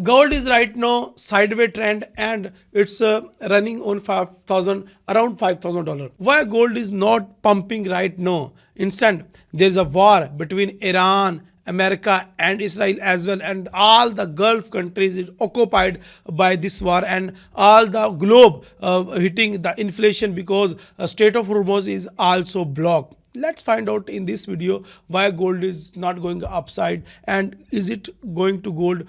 Gold is right now sideways trend and it's running on 5,000 around $5,000. Why gold is not pumping right now? Instant, there is a war between Iran, America and Israel as well, and all the Gulf countries is occupied by this war, and all the globe hitting the inflation because Strait of Hormuz is also blocked. Let's find out in this video why gold is not going upside, and is it going to gold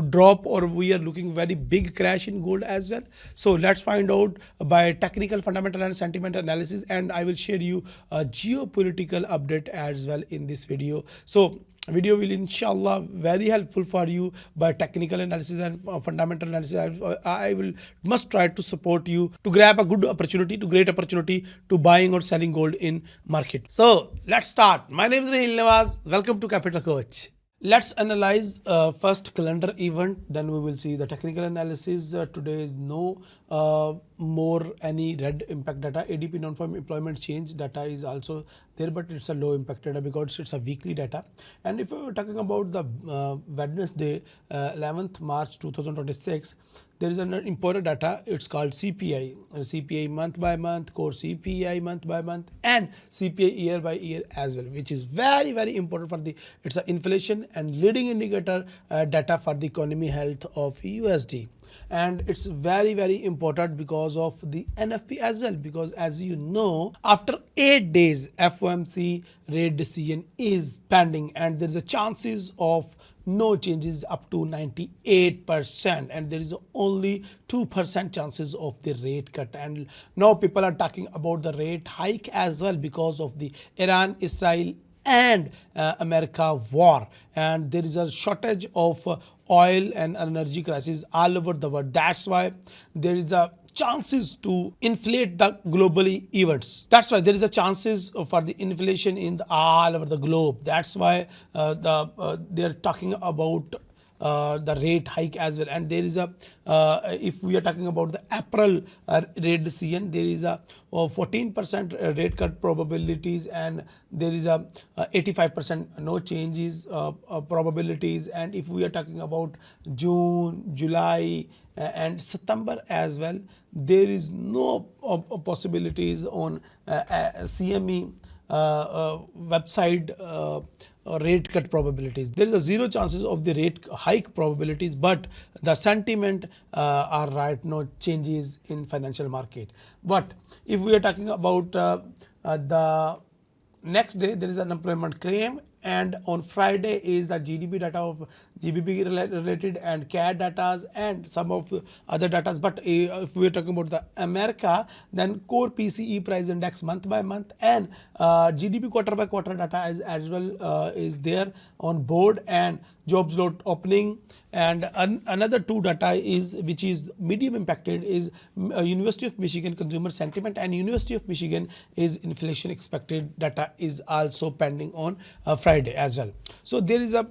drop, or we are looking very big crash in gold as well. So let's find out by technical, fundamental and sentiment analysis, and I will share you a geopolitical update as well in this video. So video will inshallah very helpful for you by technical analysis and fundamental analysis. I will must try to support you to grab a good opportunity, to great opportunity to buying or selling gold in market. So let's start. My name is Rahil Nawaz. Welcome to Capital Coach. Let's analyze first calendar event, then we will see the technical analysis. Today is no more any red impact data. ADP non-farm employment change data is also there, but it's a low impact data because it's a weekly data. And if we're talking about the Wednesday 11th March 2026, there is an important data. It's called CPI. CPI month by month, core CPI month by month, and CPI year by year as well, which is very, very important for the, it's an inflation and leading indicator data for the economy health of USD. And it's very, very important because of the NFP as well, because as you know, after 8 days FOMC rate decision is pending, and there is a chances of no changes up to 98%, and there is only 2% chances of the rate cut. And now people are talking about the rate hike as well because of the Iran, Israel and America war, and there is a shortage of oil and energy crisis all over the world. That's why there is a chances to inflate the globally events. That's why there is a chances for the inflation in the all over the globe. That's why they're talking about the rate hike as well. And there is a if we are talking about the April rate decision, there is a 14% rate cut probabilities, and there is a 85% no changes probabilities. And if we are talking about June, July and September as well, there is no possibilities on CME website rate cut probabilities. There is a zero chances of the rate hike probabilities, but the sentiment are right now changes in financial market. But if we are talking about the next day, there is an unemployment claim, and on Friday is the GDP data of GBP related and CAD data and some of other data. But if we are talking about the America, then core PCE price index month by month and GDP quarter by quarter data as well is there on board, and jobs lot opening. And another two data is which is medium impacted is University of Michigan consumer sentiment, and University of Michigan is inflation expected data is also pending on Friday as well. So there is a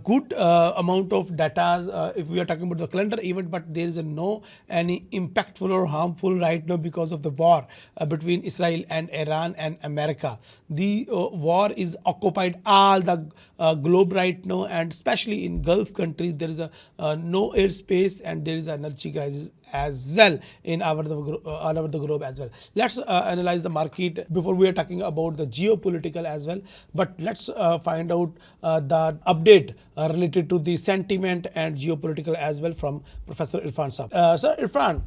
good amount of data if we are talking about the calendar event, but there is no any impactful or harmful right now because of the war between Israel and Iran and America. The war is occupied all the globe right now, and especially in Gulf countries there is a no airspace, and there is an energy crisis as well in all over the globe as well. Let's analyze the market before we are talking about the geopolitical as well. But let's find out the update related to the sentiment and geopolitical as well from Professor Irfan Saab. Sir Irfan,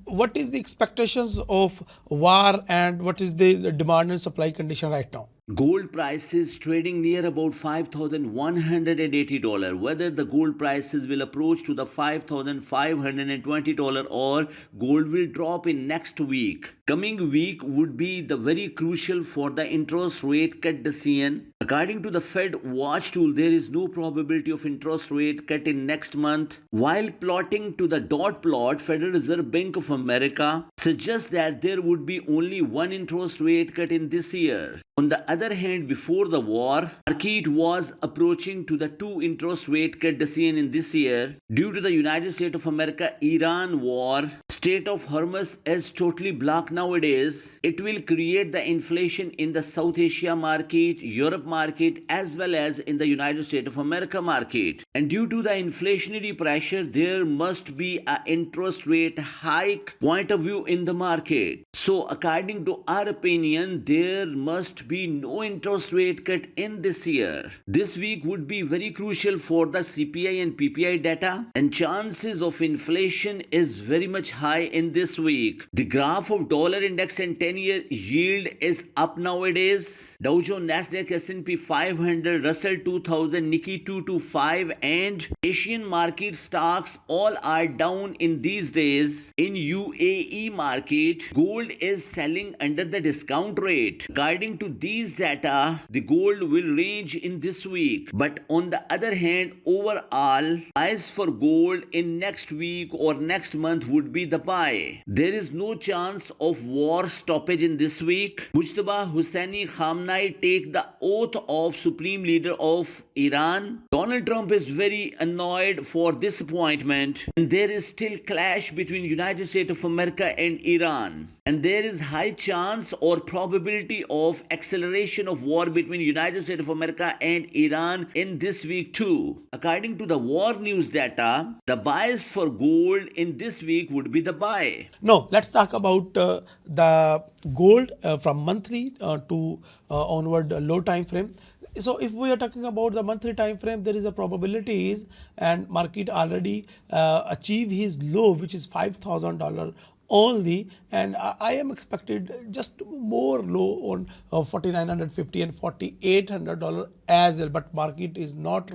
what is the expectations of war, and what is the demand and supply condition right now? Gold prices trading near about $5,180. Whether the gold prices will approach to the $5,520 or gold will drop in next week. Coming week would be the very crucial for the interest rate cut decision. According to the Fed watch tool, there is no probability of interest rate cut in next month. While plotting to the dot plot, Federal Reserve Bank of America suggests that there would be only one interest rate cut in this year. On the other hand, before the war, market was approaching to the two interest rate cut decision in this year due to the United States of America-Iran war. Strait of Hormuz is totally blocked nowadays. It will create the inflation in the South Asia market, Europe market, as well as in the United States of America market. And due to the inflationary pressure, there must be an interest rate hike point of view in the market. So according to our opinion, there must be no interest rate cut in this year. This week would be very crucial for the CPI and PPI data, and chances of inflation is very much high in this week. The graph of dollar index and 10-year yield is up nowadays. Dow Jones, Nasdaq, S&P 500, Russell 2000, Nikkei 225 and Asian market stocks all are down in these days. In UAE market, gold is selling under the discount rate. According to these data, the gold will range in this week. But on the other hand, overall, price for gold in next week or next month would be the buy. There is no chance of war stoppage in this week. Mujtaba Hussaini Khamenei take the oath of Supreme Leader of Iran. Donald Trump is very annoyed for this appointment, and there is still clash between United States of America and Iran. And there is high chance or probability of acceleration of war between United States of America and Iran in this week too. According to the war news data, the buys for gold in this week would be the buy. Now, let's talk about the gold from monthly to onward low time frame. So if we are talking about the monthly time frame, there is a probabilities and market already achieve his low, which is $5,000 only, and I am expected just more low on $4,950 and $4,800 as well, but market is not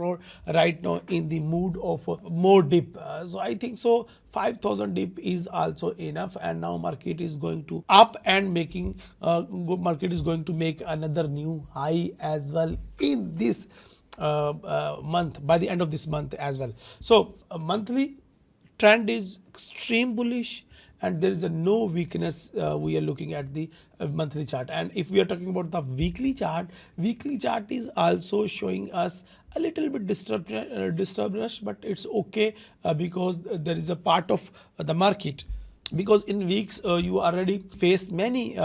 right now in the mood of more dip. So I think so 5,000 dip is also enough, and now market is going to up and making market is going to make another new high as well in this month, by the end of this month as well. So monthly trend is extreme bullish, and there is a no weakness. We are looking at the monthly chart, and if we are talking about the weekly chart is also showing us a little bit disturbance, but it's okay because there is a part of the market, because in weeks you already face many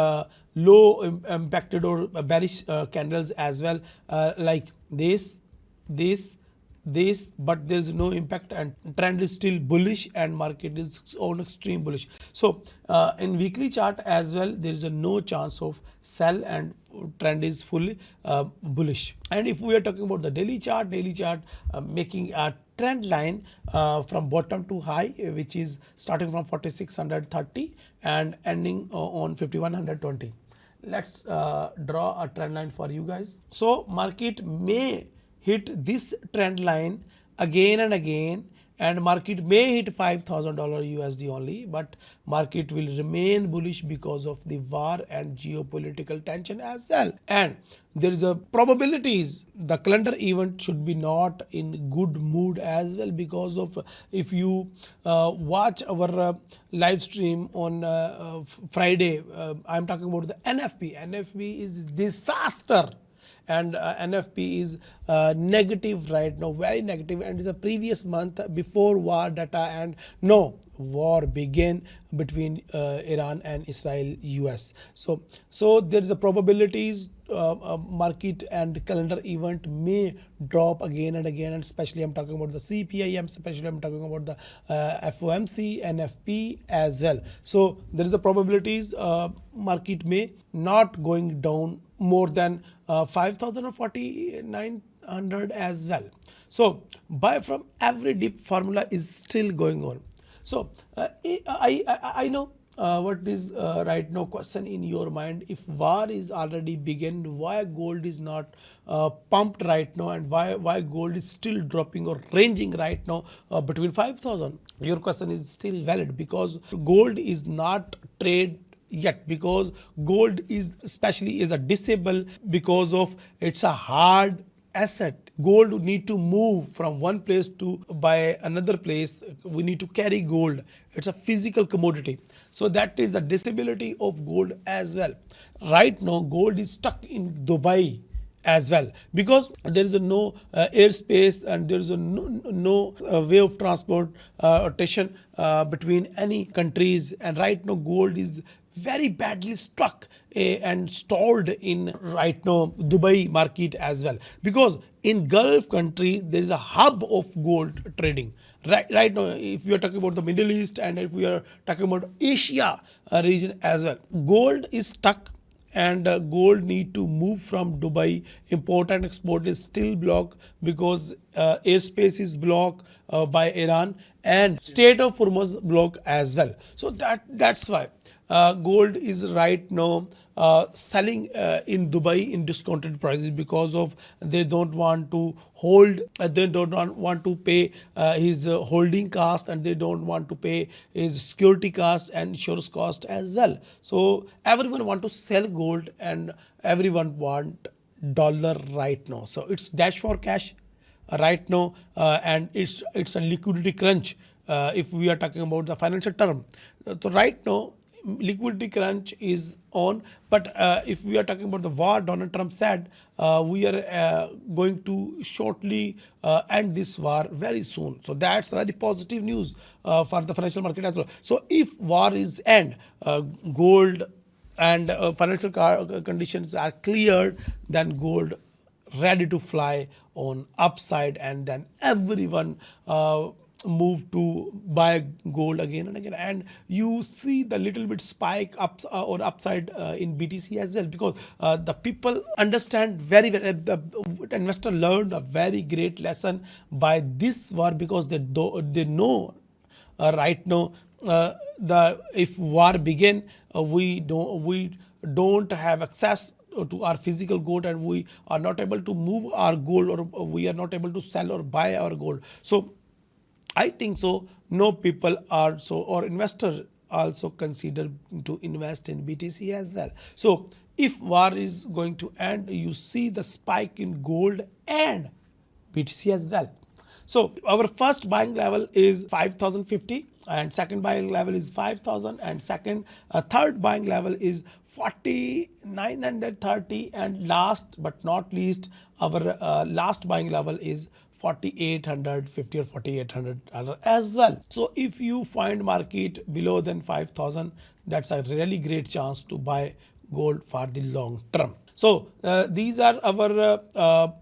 low impacted or bearish candles as well, like this, but there's no impact, and trend is still bullish and market is on extreme bullish. So in weekly chart as well, there is a no chance of sell and trend is fully bullish. And if we are talking about the daily chart making a trend line from bottom to high, which is starting from 4,630 and ending on 5,120. Let's draw a trend line for you guys. So market may hit this trend line again and again, and market may hit $5,000 USD only, but market will remain bullish because of the war and geopolitical tension as well. And there is a probabilities the calendar event should be not in good mood as well, because of if you watch our live stream on Friday, I'm talking about the NFP is disaster. And NFP is negative right now, very negative, and is a previous month before war data, and no war began between Iran and Israel US. So there is a probabilities market and calendar event may drop again and again, and especially I'm talking about the CPI, especially I'm talking about the FOMC, NFP as well. So there is a probabilities market may not going down more than 5,000 or 4,900 as well. So buy from every dip formula is still going on. So I know what is right now question in your mind: if war is already begun, why gold is not pumped right now, and why gold is still dropping or ranging right now between 5,000? Your question is still valid, because gold is not trade yet, because gold is especially is a disable because of it's a hard asset. gold need to move from one place to by another place. We need to carry gold. It's a physical commodity. So that is the disability of gold as well. Right now, gold is stuck in Dubai as well because there is a no airspace and there is a no way of transportation between any countries, and right now gold is very badly stuck and stalled in right now Dubai market as well, because in Gulf country there is a hub of gold trading. Right now, if we are talking about the Middle East and if we are talking about Asia region as well, gold is stuck, and gold need to move from Dubai. Import and export is still blocked because airspace is blocked by Iran, and Strait of Hormuz block as well. So that's why gold is right now selling in Dubai in discounted prices, because of they don't want to hold, they don't want to pay his holding cost, and they don't want to pay his security cost and insurance cost as well. So everyone want to sell gold and everyone want dollar right now. So it's dash for cash right now, and it's a liquidity crunch if we are talking about the financial term. So right now liquidity crunch is on, but if we are talking about the war, Donald Trump said we are going to shortly end this war very soon. So that's very positive news for the financial market as well. So if war is end, gold and financial conditions are cleared, then gold ready to fly on upside, and then everyone move to buy gold again and again, and you see the little bit spike up or upside in BTC as well, because the people understand very well, the investor learned a very great lesson by this war, because they know right now the if war begin, we don't have access to our physical gold, and we are not able to move our gold, or we are not able to sell or buy our gold. So I think so. No people are so, or investor also consider to invest in BTC as well. So if war is going to end, you see the spike in gold and BTC as well. So our first buying level is 5,050, and second buying level is 5,000, and third buying level is 4,930, and last but not least, our last buying level is 4,850 or $4,800 as well. So if you find market below than 5,000, that's a really great chance to buy gold for the long term. So these are our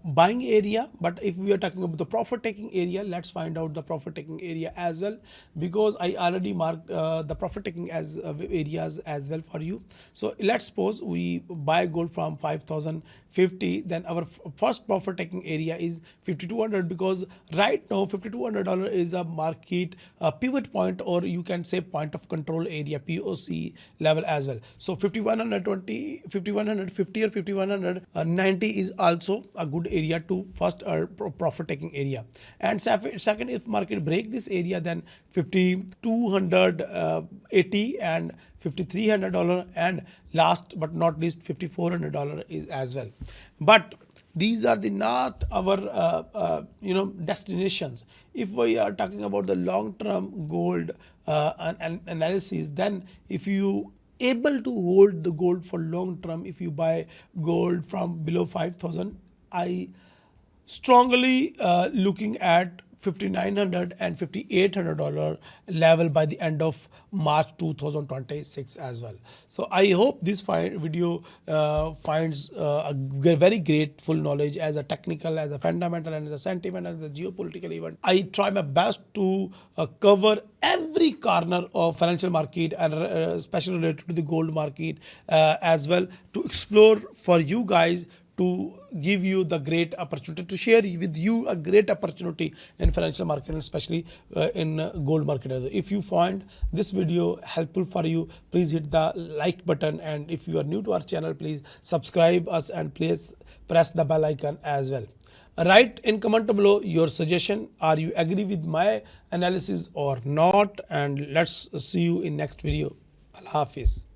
buying area, but if we are talking about the profit taking area, let's find out the profit taking area as well, because I already marked the profit taking as areas as well for you. So let's suppose we buy gold from 5,050, then our first profit taking area is 5,200, because right now $5,200 is a market pivot point, or you can say point of control area, POC level as well. So 5,120, 5,150 or 5,190 is also a good area to first profit taking area. And second, if market break this area, then 5,280 and $5,300, and last but not least $5,400 is as well. But these are the not our destinations. If we are talking about the long term gold analysis, then if you able to hold the gold for long term, if you buy gold from below 5,000, I strongly looking at $5,900 and $5,800 level by the end of March 2026 as well. So I hope this video finds a very grateful knowledge as a technical, as a fundamental, and as a sentiment, and as a geopolitical event. I try my best to cover every corner of financial market, and especially related to the gold market as well, to explore for you guys, to give you the great opportunity, to share with you a great opportunity in financial market, and especially in gold market. If you find this video helpful for you, please hit the like button, and if you are new to our channel, please subscribe us and please press the bell icon as well. Write in comment below your suggestion. Are you agree with my analysis or not? And let's see you in next video. Allah Hafiz.